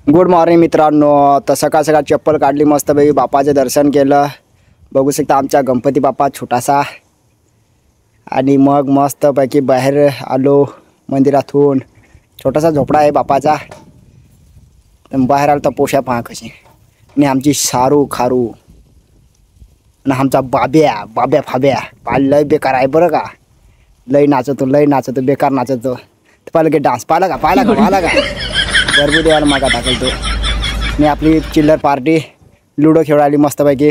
Good morning मित्रांनो। तर सकाळ सकाळ चप्पल काढली, मस्तपैकी बापाचे दर्शन केलं। बघू शकता आमचा गणपती बाप्पा छोटासा। आणि मग मस्तपैकी बाहेर आलो मंदिरातून। छोटासा झोपडा आहे बापाचा। बाहेर आलो तर पोशा पहा कशी। आणि आमची सारू खारू आणि आमचा बाब्या बाब्या फाब्या लय बेकार आहे बरं का। लय नाचतो बेकार नाचतो। पाहिलं की डान्स पाहिला का गरबू देवाला मागा टाकलतो। आणि आपली चिल्लर पार्टी लुडो खेळाली मस्तपैकी।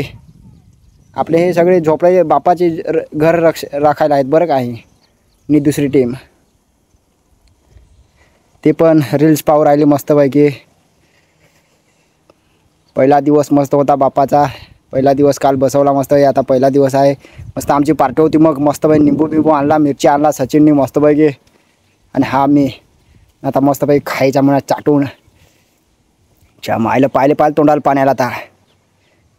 आपले हे सगळे झोपडे बापाचे घर राखायला आहेत बरं का। आणि दुसरी टीम ते पण रील्स पाहू राहिली मस्तपैकी। पहिला दिवस मस्त होता बापाचा। पहिला दिवस काल बसवला मस्त। आता पहिला दिवस आहे। मस्त आमची पार्टी होती। मग मस्तपैकी निंबू आणला, मिरची आणला सचिननी मस्तपैकी। आणि हा मी आता मस्तपैकी खायचा म्हणा चाटून मायला पाहिले तोंडाला पाण्याला आता।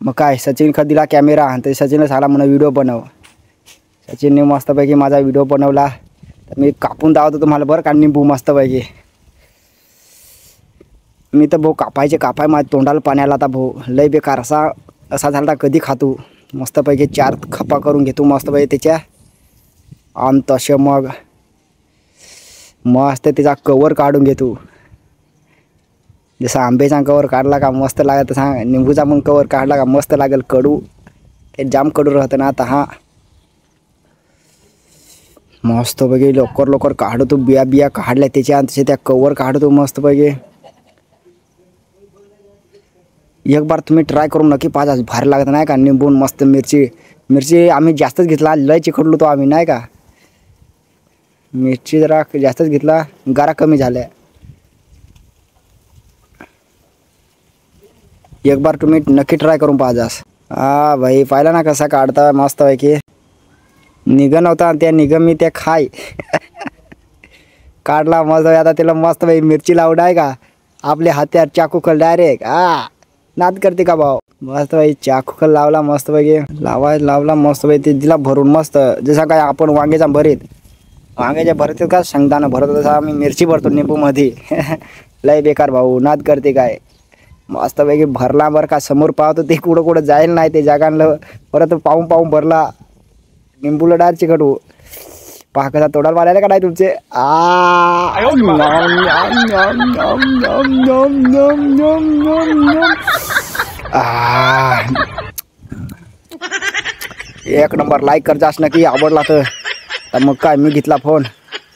मग काय सचिन खा दिला कॅमेरा आणि ते सचिनला सांगला म्हणा व्हिडिओ बनव। सचिनने मस्तपैकी माझा व्हिडिओ बनवला। तर मी कापून दावतो तुम्हाला बरं का निंबू मस्तपैकी। मी तर भाऊ कापाय माझ्या तोंडाला पाण्याला आता भाऊ। लय बेकार असा झाला कधी खातो। मस्तपैकी 4 खपा करून घेतो मस्तपैकी त्याच्या। आणि तसे मग मस्त त्याचा कवर काढून घेतो। जसा आंब्याचा कवर काढला का मस्त लागत, तसा निंबूचा पण कवर काढला का मस्त लागेल। कडू ते जाम कडू राहतं ना आता। हा मस्तपैकी लवकर काढतो। बिया काढल्या त्याच्या तसे त्या कवर काढतो मस्तपैकी। एक बार तुम्ही ट्राय करून नक्की पाहा, भारी लागत नाही का। निंबून मस्त मिरची आम्ही जास्तच घेतला, लय चिकटलो तो आम्ही नाही का। मिरची जरा जास्तच घेतला, गारा कमी झाल्या। एक बार तुम्ही नक्की ट्राय करून पाहाजास। हा भाई पाहिला ना कसा काढता मस्तपैकी। निघन होता त्या निघन मी त्या खाय काढला मस्त। आता त्याला मस्तपैकी मिरची लावून आहे का आपले हात्यार चाकू खल डायरेक्ट। नाद करते का भाऊ। मस्तपैकी चाकू खल लावला मस्तपैकी। लावला मस्तपैकी ते दिला भरून मस्त। जसा काय आपण वांग्याच्या भरीत का शेंगदाणा भरत तसा आम्ही मिरची भरतो निंबू मध्ये लय बेकार भाऊ नाद करते काय। मस्तपैकी भरला बरं का। समोर पाहतो ते कुठं जाईल नाही ते जागांना। परत पाहून भरला निंबूला डार चिकटू। पहा कसा तोडाला मारायला का नाही तुमचे। एक नंबर। लाईक कर जास नक्की आवडला तर मग काय मी घेतला फोन।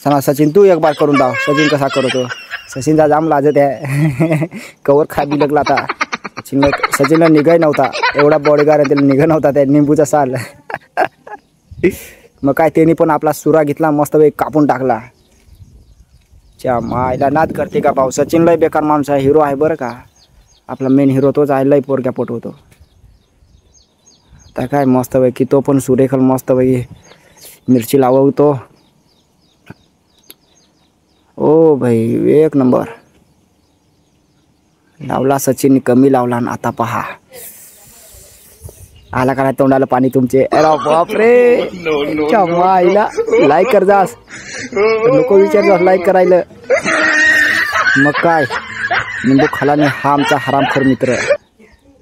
सांगा सचिन तू एक बार करून दाव। सचिन कसा करतो। सचिनचा जाम लाजत आहे कवर खाबी लागला आता। सचिनला निघाय नव्हता, एवढा बॉडीगार्ड त्याला निघा नव्हता त्या निंबूचा साल मग काय त्यांनी पण आपला सुरा घेतला मस्तपैकी कापून टाकला। मायला नाद करते का भाऊ। सचिन लय बेकार माणूस आहे, हिरो आहे बरं का। आपला मेन हिरो तोच आहे, लय पोरक्या पटवतो। तर काय मस्तपैकी तो पण सुरेखल मस्तपैकी मिरची लावतो। ओ भाई एक नंबर लावला सचिन, कमी लावला। आता पहा आला का तोंडाला पाणी तुमचे। अरे बापरे मायला लाईक कर जास नको विचार लाईक करायला। मग काय निंबू खालाने हा आमचा हरामखोर मित्र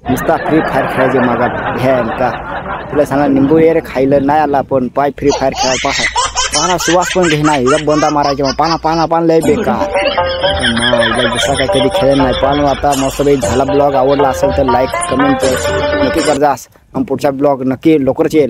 नुसता फ्री फायर खेळायचे मागा भ्यान का। तुला सांगा निंबू ये रे खायला नाही आला पण पाय फ्री फायर खेळायला पाहा सुवास पण घे नाही बंदा मारायचे मग पाना लय बेकार। जसा काय कधी खेळ नाही पण आता मस्तपैकी झाला। ब्लॉग आवडला असेल तर लाईक कमेंट नक्की कर जास। आणि पुढचा ब्लॉग नक्की लवकरच येईल।